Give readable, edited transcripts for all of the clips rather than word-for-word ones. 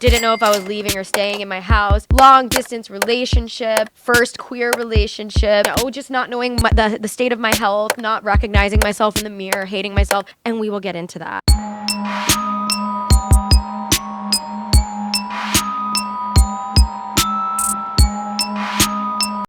Didn't know if I was leaving or staying in my house. Long distance relationship, first queer relationship. Oh, just not knowing the state of my health, not recognizing myself in the mirror, hating myself. And we will get into that.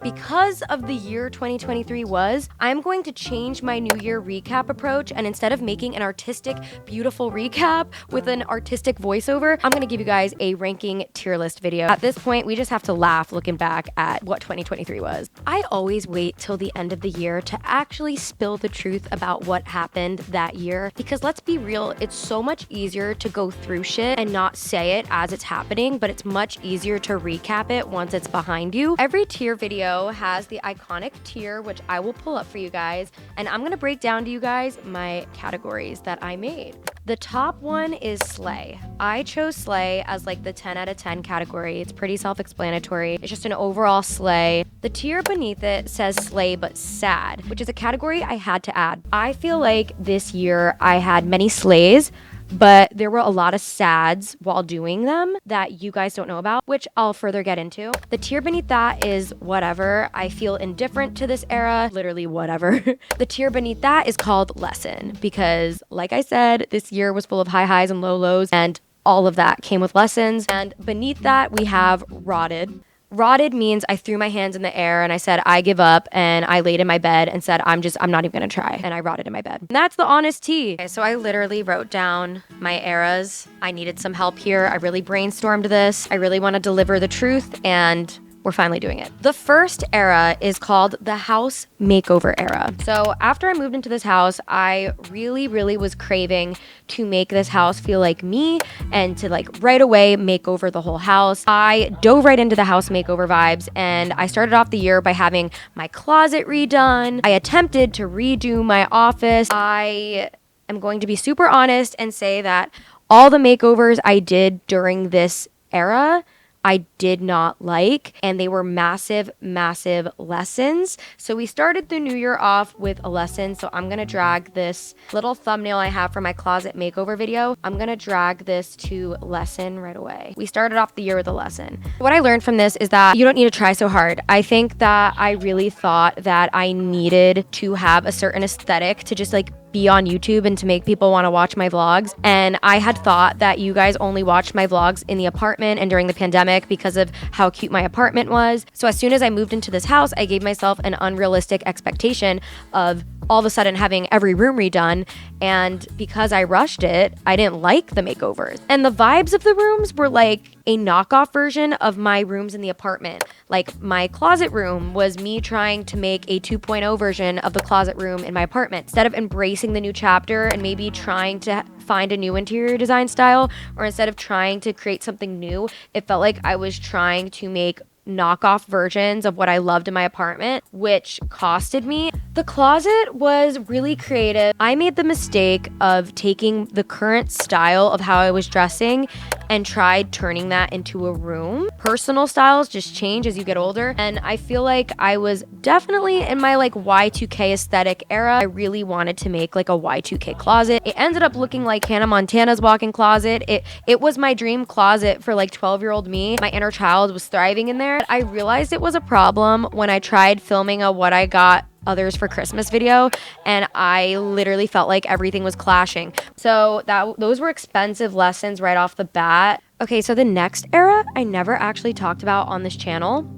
Because of the year 2023 was, I'm going to change my New Year recap approach, and instead of making an artistic, beautiful recap with an artistic voiceover, I'm gonna give you guys a ranking tier list video. At this point, we just have to laugh looking back at what 2023 was. I always wait till the end of the year to actually spill the truth about what happened that year, because let's be real, it's so much easier to go through shit and not say it as it's happening, but it's much easier to recap it once it's behind you. Every tier video has the iconic tier, which I will pull up for you guys, and I'm gonna break down to you guys my categories that I made. The top one is Slay. I chose Slay as like the 10 out of 10 category. It's pretty self-explanatory. It's just an overall Slay. The tier beneath it says Slay but Sad, which is a category I had to add. I feel like this year I had many Slays, but there were a lot of sads while doing them that you guys don't know about, which I'll further get into. The tier beneath that is Whatever. I feel indifferent to this era, literally whatever. The tier beneath that is called Lesson, because like I said, this year was full of high highs and low lows, and all of that came with lessons. And beneath that we have Rotted. Rotted means I threw my hands in the air and I said, I give up, and I laid in my bed and said, I'm not even gonna try. And I rotted in my bed. And that's the honest tea. Okay, so I literally wrote down my eras. I needed some help here. I really brainstormed this. I really want to deliver the truth, and we're finally doing it. The first era is called the house makeover era. So after I moved into this house, I really was craving to make this house feel like me and to like right away make over the whole house. I dove right into the house makeover vibes, and I started off the year by having my closet redone. I attempted to redo my office. I am going to be super honest and say that all the makeovers I did during this era I did not like, and they were massive lessons. So we started the new year off with a lesson. So I'm gonna drag this little thumbnail I have for my closet makeover video. I'm gonna drag this to lesson right away. We started off the year with a lesson. What I learned from this is that you don't need to try so hard. I think that I really thought that I needed to have a certain aesthetic to just like be on YouTube and to make people want to watch my vlogs. And I had thought that you guys only watched my vlogs in the apartment and during the pandemic because of how cute my apartment was. So as soon as I moved into this house, I gave myself an unrealistic expectation of all of a sudden having every room redone. And because I rushed it, I didn't like the makeovers. And the vibes of the rooms were like a knockoff version of my rooms in the apartment. Like my closet room was me trying to make a 2.0 version of the closet room in my apartment. Instead of embracing the new chapter and maybe trying to find a new interior design style, or instead of trying to create something new, it felt like I was trying to make knockoff versions of what I loved in my apartment, which costed me. The closet was really creative. I made the mistake of taking the current style of how I was dressing and tried turning that into a room. Personal styles just change as you get older, and I feel like I was definitely in my like Y2K aesthetic era. I really wanted to make like a Y2K closet. It ended up looking like Hannah Montana's walk-in closet. It was my dream closet for like 12-year-old me. My inner child was thriving in there. I realized it was a problem when I tried filming a What I Got Others for Christmas video, and I literally felt like everything was clashing. So those were expensive lessons right off the bat. Okay, so the next era I never actually talked about on this channel,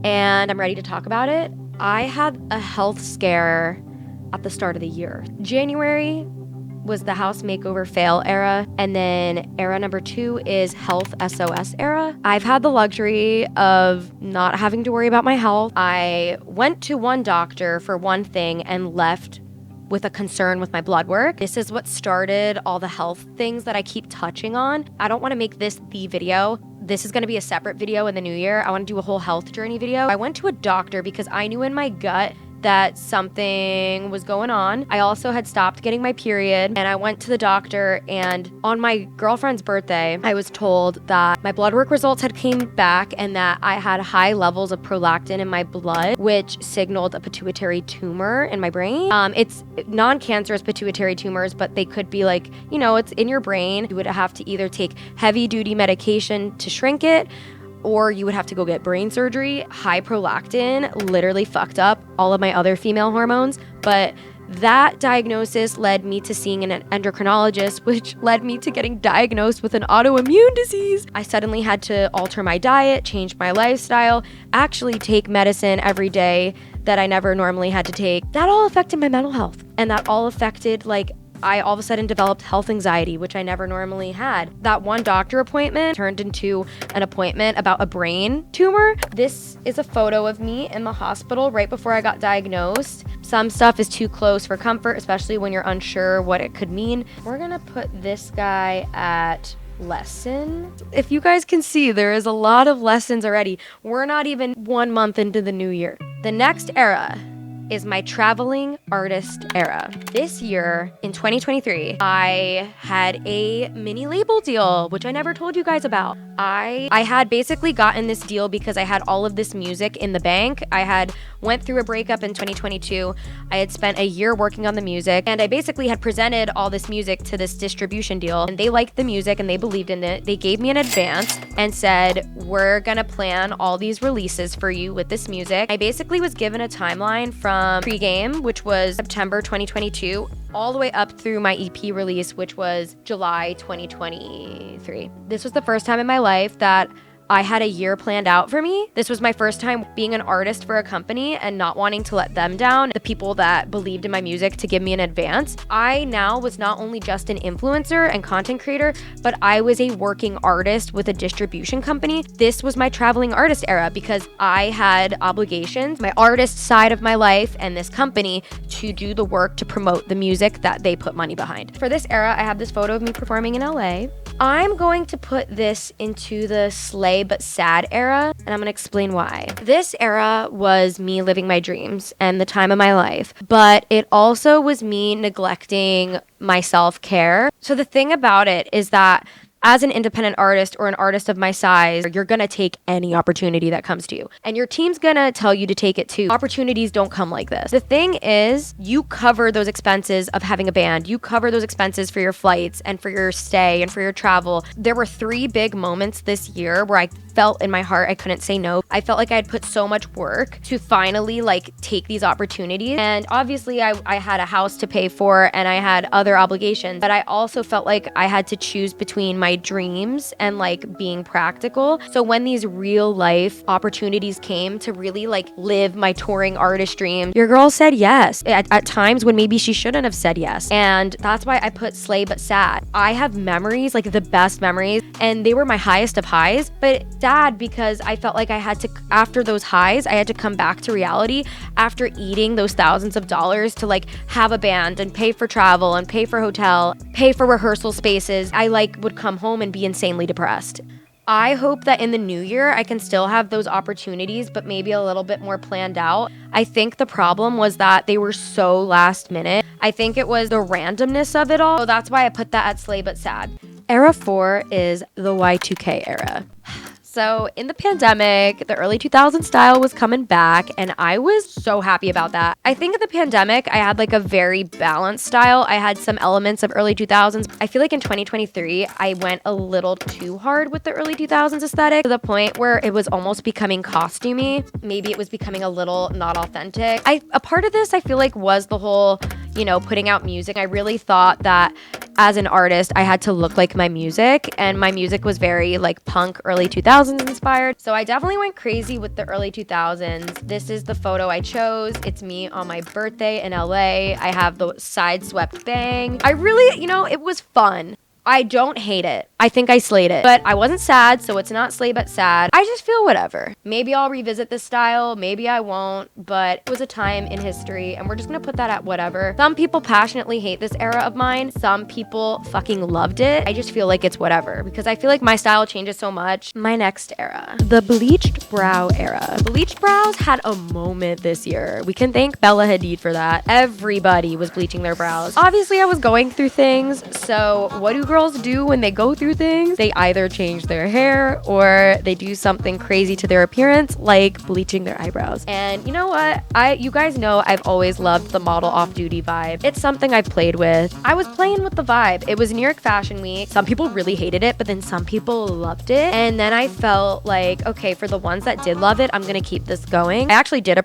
and I'm ready to talk about it. I had a health scare at the start of the year. January was the house makeover fail era, and then era number 2 is health SOS era. I've had the luxury of not having to worry about my health. I went to one doctor for one thing and left with a concern with my blood work. This is what started all the health things that I keep touching on. I don't want to make this the video. This is going to be a separate video in the new year. I want to do a whole health journey video. I went to a doctor because I knew in my gut that something was going on. I also had stopped getting my period, and I went to the doctor, and on my girlfriend's birthday, I was told that my blood work results had came back and that I had high levels of prolactin in my blood, which signaled a pituitary tumor in my brain. It's non-cancerous pituitary tumors, but they could be like, you know, it's in your brain. You would have to either take heavy duty medication to shrink it, or you would have to go get brain surgery. High prolactin literally fucked up all of my other female hormones, but that diagnosis led me to seeing an endocrinologist, which led me to getting diagnosed with an autoimmune disease. I suddenly had to alter my diet, change my lifestyle, actually take medicine every day that I never normally had to take. That all affected my mental health, and that all affected, like, I all of a sudden developed health anxiety, which I never normally had. That one doctor appointment turned into an appointment about a brain tumor. This is a photo of me in the hospital right before I got diagnosed. Some stuff is too close for comfort, especially when you're unsure what it could mean. We're gonna put this guy at lesson. If you guys can see, there is a lot of lessons already. We're not even 1 month into the new year. The next era is my traveling artist era. This year, in 2023, I had a mini label deal, which I never told you guys about. I had basically gotten this deal because I had all of this music in the bank. I had went through a breakup in 2022. I had spent a year working on the music, and I basically had presented all this music to this distribution deal, and they liked the music and they believed in it. They gave me an advance and said, we're gonna plan all these releases for you with this music. I basically was given a timeline from pre-game, which was September 2022, all the way up through my EP release, which was July 2023. This was the first time in my life that I had a year planned out for me. This was my first time being an artist for a company and not wanting to let them down, the people that believed in my music to give me an advance. I now was not only just an influencer and content creator, but I was a working artist with a distribution company. This was my traveling artist era because I had obligations, my artist side of my life and this company to do the work to promote the music that they put money behind. For this era, I have this photo of me performing in LA. I'm going to put this into the slay but sad era, and I'm gonna explain why. This era was me living my dreams and the time of my life, but it also was me neglecting my self-care. So the thing about it is that as an independent artist or an artist of my size, you're gonna take any opportunity that comes to you. And your team's gonna tell you to take it too. Opportunities don't come like this. The thing is, you cover those expenses of having a band. You cover those expenses for your flights and for your stay and for your travel. There were 3 big moments this year where I felt in my heart I couldn't say no. I felt like I had put so much work to finally like take these opportunities. And obviously I had a house to pay for and I had other obligations, but I also felt like I had to choose between my dreams and like being practical. So when these real life opportunities came to really like live my touring artist dream, your girl said yes at times when maybe she shouldn't have said yes. And that's why I put slay but sad. I have memories, like the best memories, and they were my highest of highs, but sad because I felt like I had to, after those highs, I had to come back to reality after eating those thousands of dollars to like have a band and pay for travel and pay for hotel, pay for rehearsal spaces. I like would come home and be insanely depressed. I hope that in the new year, I can still have those opportunities, but maybe a little bit more planned out. I think the problem was that they were so last minute. I think it was the randomness of it all. So that's why I put that at slay but sad. Era 4 is the Y2K era. So in the pandemic, the early 2000s style was coming back, and I was so happy about that. I think in the pandemic, I had like a very balanced style. I had some elements of early 2000s. I feel like in 2023, I went a little too hard with the early 2000s aesthetic to the point where it was almost becoming costumey. Maybe it was becoming a little not authentic. A part of this, I feel like, was the whole, you know, putting out music. I really thought that as an artist, I had to look like my music, and my music was very like punk early 2000s inspired. So I definitely went crazy with the early 2000s. This is the photo I chose. It's me on my birthday in LA. I have the side swept bang. I really, you know, it was fun. I don't hate it. I think I slayed it. But I wasn't sad, so it's not slay but sad. I just feel whatever. Maybe I'll revisit this style, maybe I won't, but it was a time in history, and we're just gonna put that at whatever. Some people passionately hate this era of mine. Some people fucking loved it. I just feel like it's whatever, because I feel like my style changes so much. My next era, the bleached brow era. Bleached brows had a moment this year. We can thank Bella Hadid for that. Everybody was bleaching their brows. Obviously, I was going through things, so what do girls do when they go through things? They either change their hair or they do something crazy to their appearance, like bleaching their eyebrows. And you know what? You guys know I've always loved the model off-duty vibe. It's something I've played with. I was playing with the vibe. It was New York Fashion Week. Some people really hated it, but then some people loved it. And then I felt like, okay, for the ones that did love it, I'm gonna keep this going. I actually did a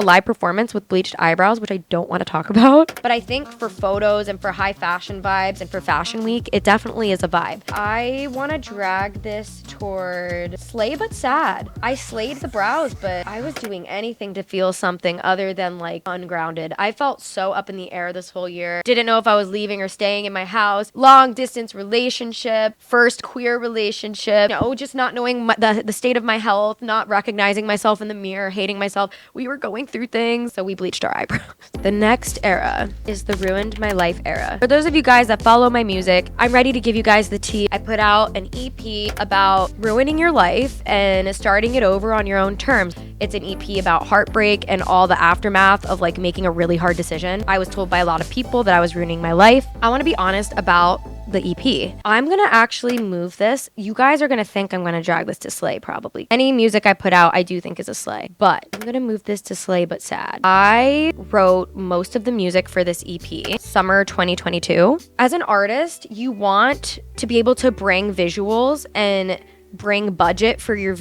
live performance with bleached eyebrows, which I don't want to talk about. But I think for photos and for high fashion vibes and for Fashion Week, it definitely is a vibe. I want to drag this toward slay but sad. I slayed the brows, but I was doing anything to feel something other than like ungrounded. I felt so up in the air this whole year. Didn't know if I was leaving or staying in my house. Long distance relationship, first queer relationship, just not knowing the state of my health, not recognizing myself in the mirror, hating myself. We were going through things, so we bleached our eyebrows. The next era is the ruined my life era. For those of you guys that follow my music, I'm ready to give you guys the tea. I put out an EP about ruining your life and starting it over on your own terms. It's an EP about heartbreak and all the aftermath of like making a really hard decision. I was told by a lot of people that I was ruining my life. I want to be honest about the EP. I'm gonna actually move this. You guys are gonna think I'm gonna drag this to slay probably. Any music I put out, I do think is a slay, but I'm gonna move this to slay but sad. I wrote most of the music for this EP, summer 2022. As an artist, you want to be able to bring visuals and bring budget for your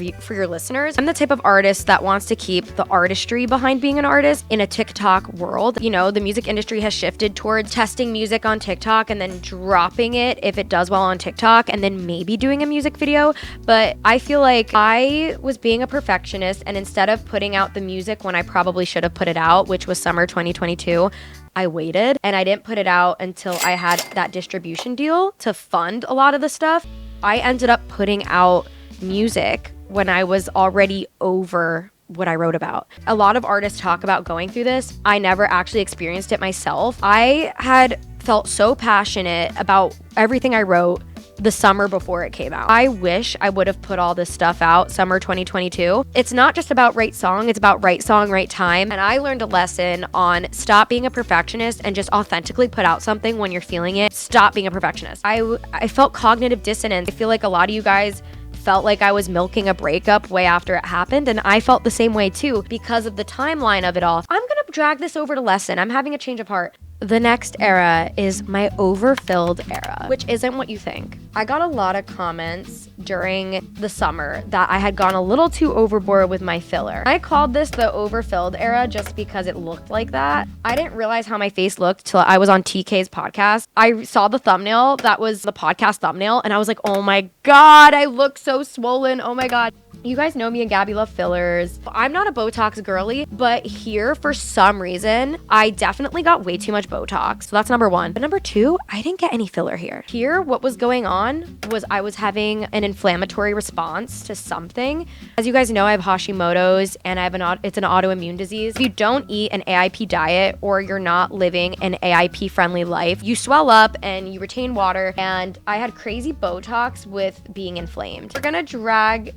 listeners. I'm the type of artist that wants to keep the artistry behind being an artist in a TikTok world. The music industry has shifted towards testing music on TikTok and then dropping it if it does well on TikTok and then maybe doing a music video. But I feel like I was being a perfectionist, and instead of putting out the music when I probably should have put it out, which was summer 2022, I waited and I didn't put it out until I had that distribution deal to fund a lot of the stuff. I ended up putting out music when I was already over what I wrote about. A lot of artists talk about going through this. I never actually experienced it myself. I had felt so passionate about everything I wrote the summer before it came out. I wish I would have put all this stuff out summer 2022. It's not just about right song, it's about right song, right time. And I learned a lesson on stop being a perfectionist and just authentically put out something when you're feeling it. Stop being a perfectionist. I felt cognitive dissonance. I feel like a lot of you guys felt like I was milking a breakup way after it happened, and I felt the same way too because of the timeline of it all. I'm gonna drag this over to lesson. I'm having a change of heart. The next era is my overfilled era, which isn't what you think. I got a lot of comments during the summer that I had gone a little too overboard with my filler. I called this the overfilled era just because it looked like that. I didn't realize how my face looked till I was on TK's podcast. I saw the thumbnail, that was the podcast thumbnail, and I was like, oh my God, I look so swollen, oh my God. You guys know me and Gabby love fillers. I'm not a Botox girly, but here for some reason, I definitely got way too much Botox. So that's number one. But number two, I didn't get any filler here. Here, what was going on was I was having an inflammatory response to something. As you guys know, I have Hashimoto's and it's an autoimmune disease. If you don't eat an AIP diet or you're not living an AIP friendly life, you swell up and you retain water. And I had crazy Botox with being inflamed. We're gonna drag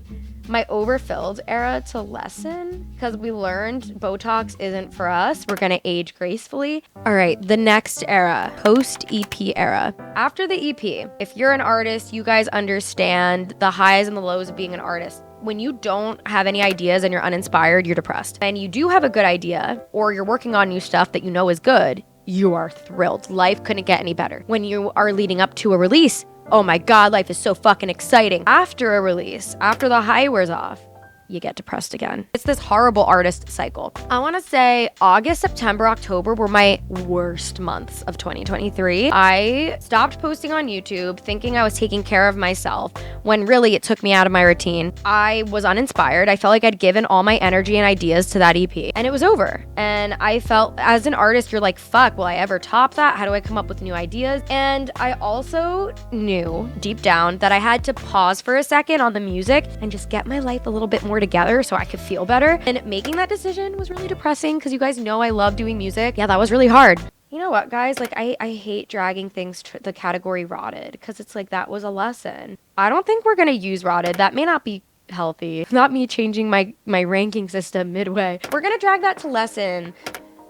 my overfilled era to lesson because we learned Botox isn't for us. We're gonna age gracefully. All right, the next era, post-EP era. After the EP, if you're an artist, you guys understand the highs and the lows of being an artist. When you don't have any ideas and you're uninspired, you're depressed. And you do have a good idea or you're working on new stuff that you know is good, you are thrilled. Life couldn't get any better. When you are leading up to a release, oh my God, life is so fucking exciting. After a release, after the high wears off, you get depressed again. It's this horrible artist cycle. I want to say August, September, October were my worst months of 2023. I stopped posting on YouTube thinking I was taking care of myself when really it took me out of my routine. I was uninspired. I felt like I'd given all my energy and ideas to that EP and it was over. And I felt as an artist, you're like, fuck, will I ever top that? How do I come up with new ideas? And I also knew deep down that I had to pause for a second on the music and just get my life a little bit more together so I could feel better. And making that decision was really depressing because you guys know I love doing music. Yeah, that was really hard. You know what, guys? Like, I hate dragging things to the category rotted because it's like that was a lesson. I don't think we're going to use rotted. That may not be healthy. Not me changing my ranking system midway. We're going to drag that to lesson.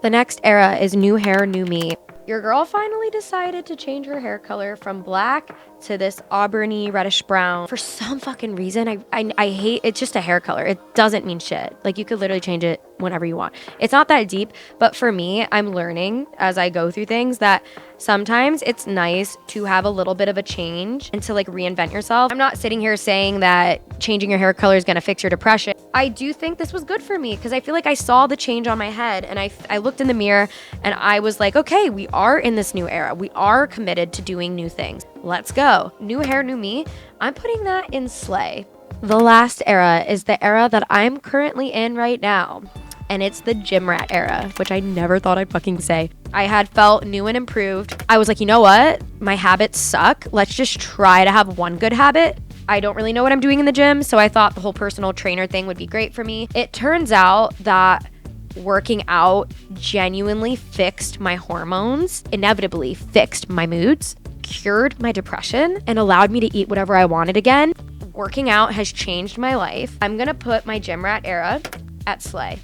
The next era is new hair, new me. Your girl finally decided to change her hair color from black to this auburny reddish brown. For some fucking reason, I hate, it's just a hair color. It doesn't mean shit. Like, you could literally change it whenever you want. It's not that deep, but for me, I'm learning as I go through things that sometimes it's nice to have a little bit of a change and to like reinvent yourself. I'm not sitting here saying that changing your hair color is gonna fix your depression. I do think this was good for me because I feel like I saw the change on my head and I looked in the mirror and I was like, okay, we are in this new era. We are committed to doing new things. Let's go. New hair, new me. I'm putting that in Slay. The last era is the era that I'm currently in right now. And it's the gym rat era, which I never thought I'd fucking say. I had felt new and improved. I was like, you know what? My habits suck. Let's just try to have one good habit. I don't really know what I'm doing in the gym, so I thought the whole personal trainer thing would be great for me. It turns out that working out genuinely fixed my hormones, inevitably fixed my moods, cured my depression, and allowed me to eat whatever I wanted again. Working out has changed my life. I'm gonna put my gym rat era at Slay.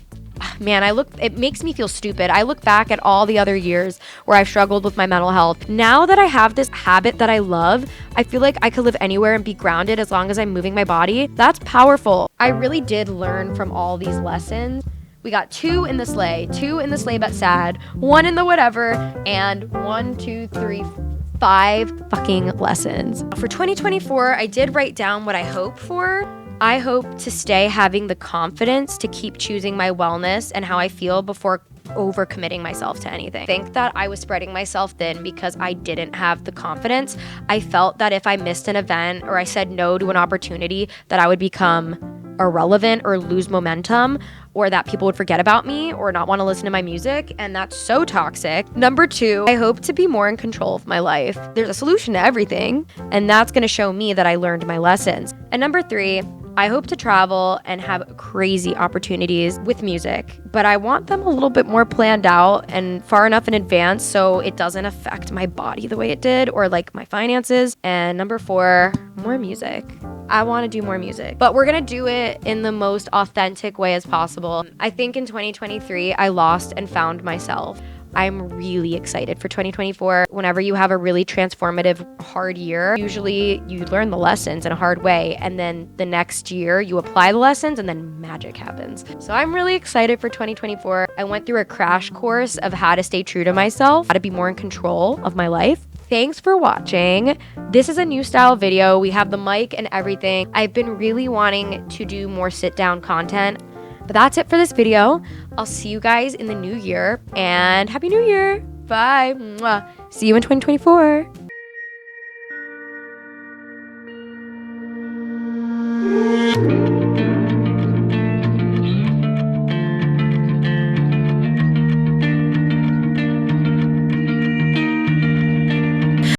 Man, it makes me feel stupid. I look back at all the other years where I've struggled with my mental health. Now that I have this habit that I love, I feel like I could live anywhere and be grounded as long as I'm moving my body. That's powerful. I really did learn from all these lessons. We got 2 in the Slay, 2 in the Slay but sad, 1 in the whatever, and 1, 2, 3, 5 fucking lessons. For 2024, I did write down what I hope for. I hope to stay having the confidence to keep choosing my wellness and how I feel before overcommitting myself to anything. I think that I was spreading myself thin because I didn't have the confidence. I felt that if I missed an event or I said no to an opportunity, that I would become irrelevant or lose momentum, or that people would forget about me or not want to listen to my music, and that's so toxic. Number 2, I hope to be more in control of my life. There's a solution to everything, and that's going to show me that I learned my lessons. And number 3, I hope to travel and have crazy opportunities with music, but I want them a little bit more planned out and far enough in advance so it doesn't affect my body the way it did or like my finances. And number 4, more music. I want to do more music, but we're going to do it in the most authentic way as possible. I think in 2023, I lost and found myself. I'm really excited for 2024. Whenever you have a really transformative, hard year, usually you learn the lessons in a hard way, and then the next year you apply the lessons and then magic happens. So I'm really excited for 2024. I went through a crash course of how to stay true to myself, how to be more in control of my life. Thanks for watching. This is a new style video. We have the mic and everything. I've been really wanting to do more sit down content. But that's it for this video. I'll see you guys in the new year, and Happy New Year. Bye. Mwah. See you in 2024.